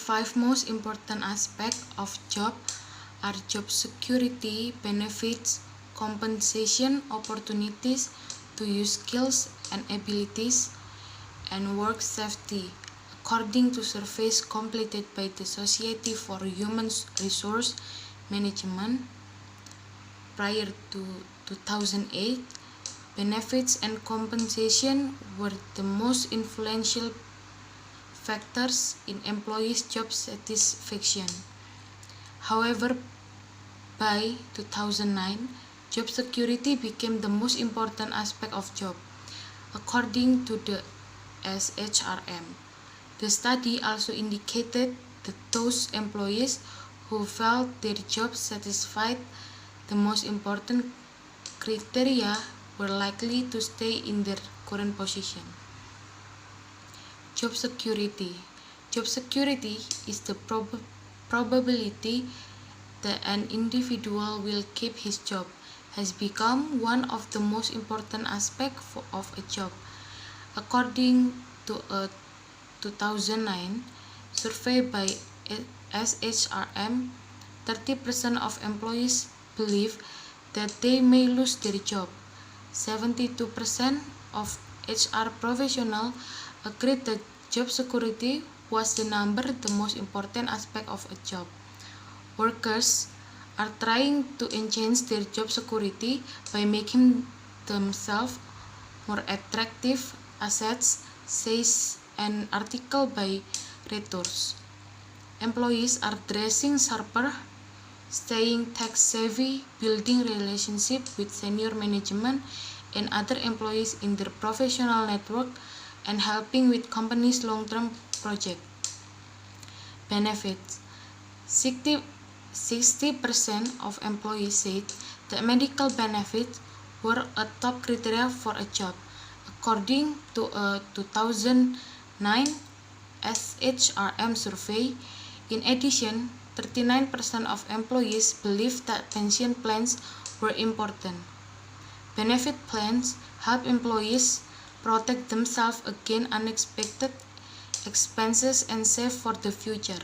five most important aspects of job are job security, benefits, compensation, opportunities to use skills and abilities, and work safety, according to surveys completed by the Society for Human Resource Management prior to 2008. Benefits and compensation were the most influential factors in employees' job satisfaction. However, by 2009, job security became the most important aspect of job, according to the SHRM. The study also indicated that those employees who felt their job satisfied the most important criteria were likely to stay in their current position. Job security. Job security is the probability that an individual will keep his job has become one of the most important aspects of a job. According to a 2009 survey by SHRM, 30% of employees believe that they may lose their job. 72% of HR professionals agreed that job security was the most important aspect of a job. Workers are trying to enhance their job security by making themselves more attractive assets, says an article by Reuters. Employees are dressing sharper, staying tech-savvy, building relationships with senior management and other employees in their professional network, and helping with companies' long-term projects. Benefits. 60% of employees said that medical benefits were a top criteria for a job, according to a 2009 SHRM survey. In addition, 39% of employees believed that pension plans were important. Benefit plans help employees protect themselves against unexpected expenses and save for the future.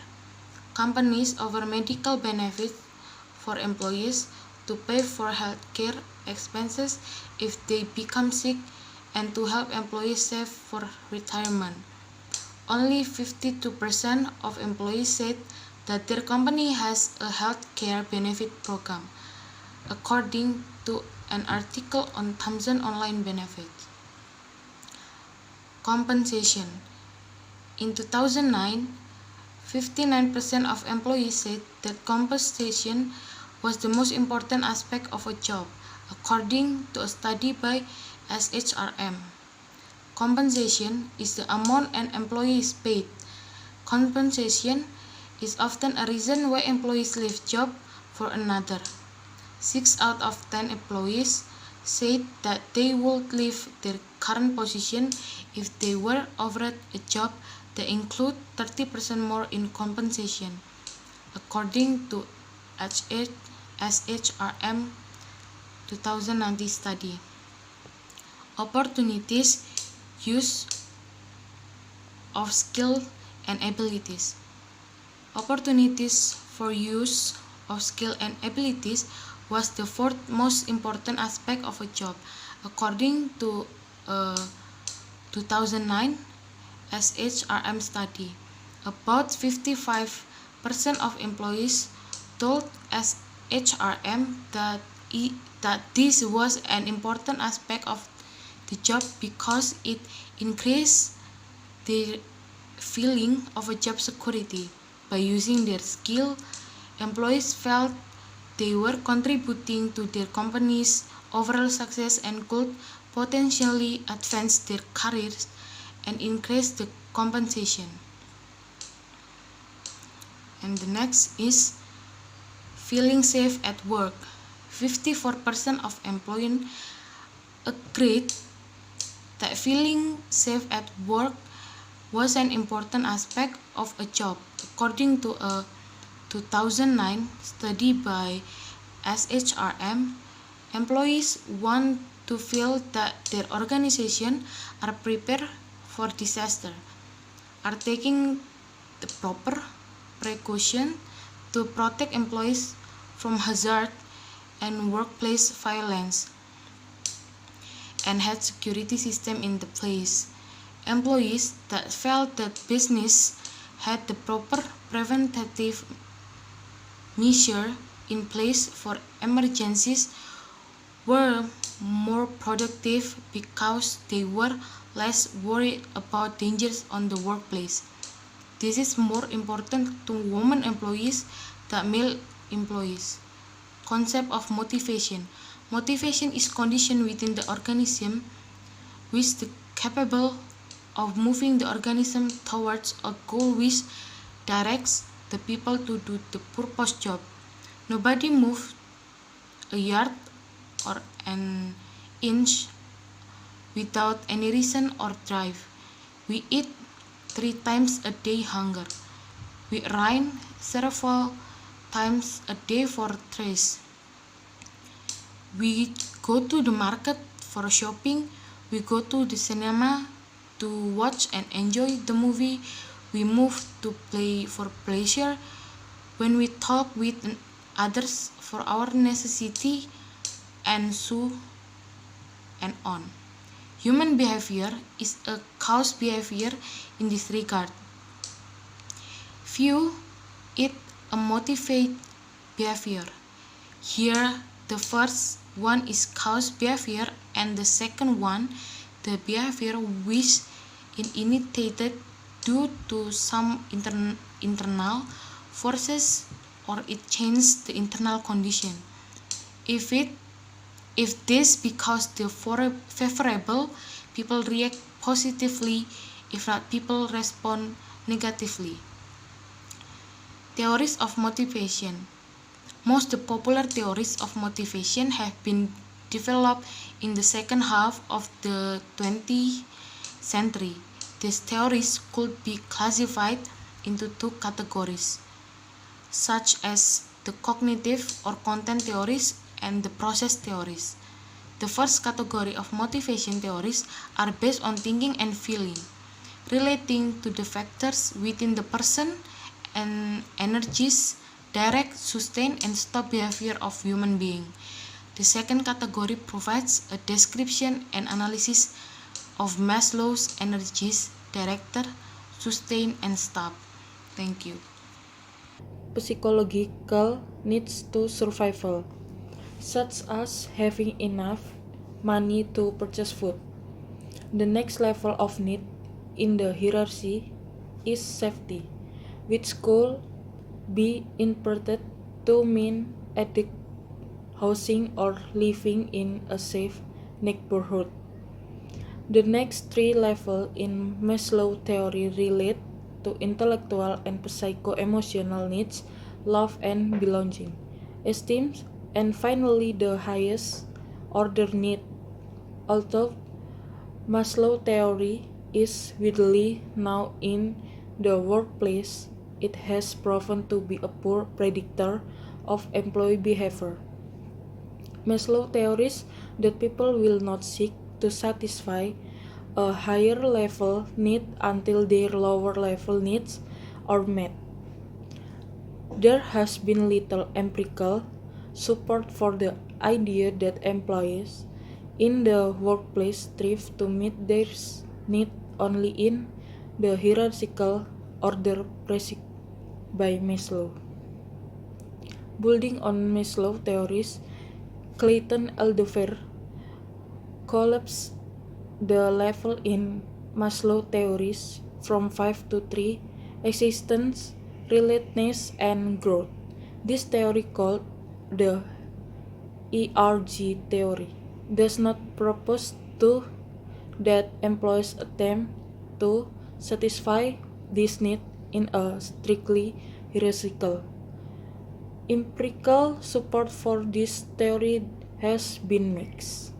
Companies offer medical benefits for employees to pay for healthcare expenses if they become sick and to help employees save for retirement. Only 52% of employees said that their company has a health care benefit program, according to an article on Thomson Online Benefits. Compensation. In 2009, 59% of employees said that compensation was the most important aspect of a job, according to a study by SHRM. Compensation is the amount an employee is paid. Compensation is often a reason why employees leave job for another. 6 out of 10 employees said that they would leave their current position if they were offered a job that include 30% more in compensation, according to SHRM 2019 study. Opportunities, use of skill and abilities. Opportunities for use of skill and abilities was the fourth most important aspect of a job, according to a 2009 SHRM study. About 55% of employees told SHRM that this was an important aspect of the job because it increased their feeling of a job security. By using their skill, employees felt they were contributing to their company's overall success and could potentially advance their careers and increase the compensation. And the next is feeling safe at work. 54% of employees agreed that feeling safe at work was an important aspect of a job, according to a 2009 study by SHRM. Employees want to feel that their organization are prepared for disaster, are taking the proper precautions to protect employees from hazard and workplace violence, and had security system in the place. Employees that felt that business had the proper preventative measure in place for emergencies were more productive because they were less worried about dangers on the workplace. This is more important to women employees than male employees. Concept of motivation. Motivation is condition within the organism which is capable of moving the organism towards a goal which directs the people to do the purpose job. Nobody moves a yard or an inch without any reason or drive. We eat 3 times a day hunger. We run several times a day for thirst. We go to the market for shopping. We go to the cinema to watch and enjoy the movie. We move to play for pleasure. When we talk with others for our necessity, and so and on. Human behavior is a cause behavior in this regard. View it a motivate behavior. Here the first one is cause behavior and the second one the behavior which is initiated due to some internal forces or it changes the internal condition. If this because the favorable, people react positively. If not, people respond negatively. Theories of motivation. Most popular theories of motivation have been developed in the second half of the 20th century. These theories could be classified into two categories, such as the cognitive or content theories and the process theories. The first category of motivation theories are based on thinking and feeling, relating to the factors within the person and energies, direct, sustain, and stop behavior of human being. The second category provides a description and analysis of Maslow's energies, director, sustain, and stop. Thank you. Psychological needs to survival, such as having enough money to purchase food. The next level of need in the hierarchy is safety, which could be interpreted to mean adequate housing or living in a safe neighborhood. The next three levels in Maslow theory relate to intellectual and psycho-emotional needs, love and belonging, esteem, and finally the highest order need. Although Maslow theory is widely known in the workplace, it has proven to be a poor predictor of employee behavior. Maslow theories that people will not seek to satisfy a higher level need until their lower level needs are met. There has been little empirical support for the idea that employees in the workplace strive to meet their needs only in the hierarchical order prescribed by Maslow. Building on Maslow theories, Clayton Alderfer collapsed the level in Maslow theories from 5 to 3: existence, relatedness, and growth. This theory, called the ERG theory, does not propose to that employees attempt to satisfy this need in a strictly hierarchical. Empirical support for this theory has been mixed.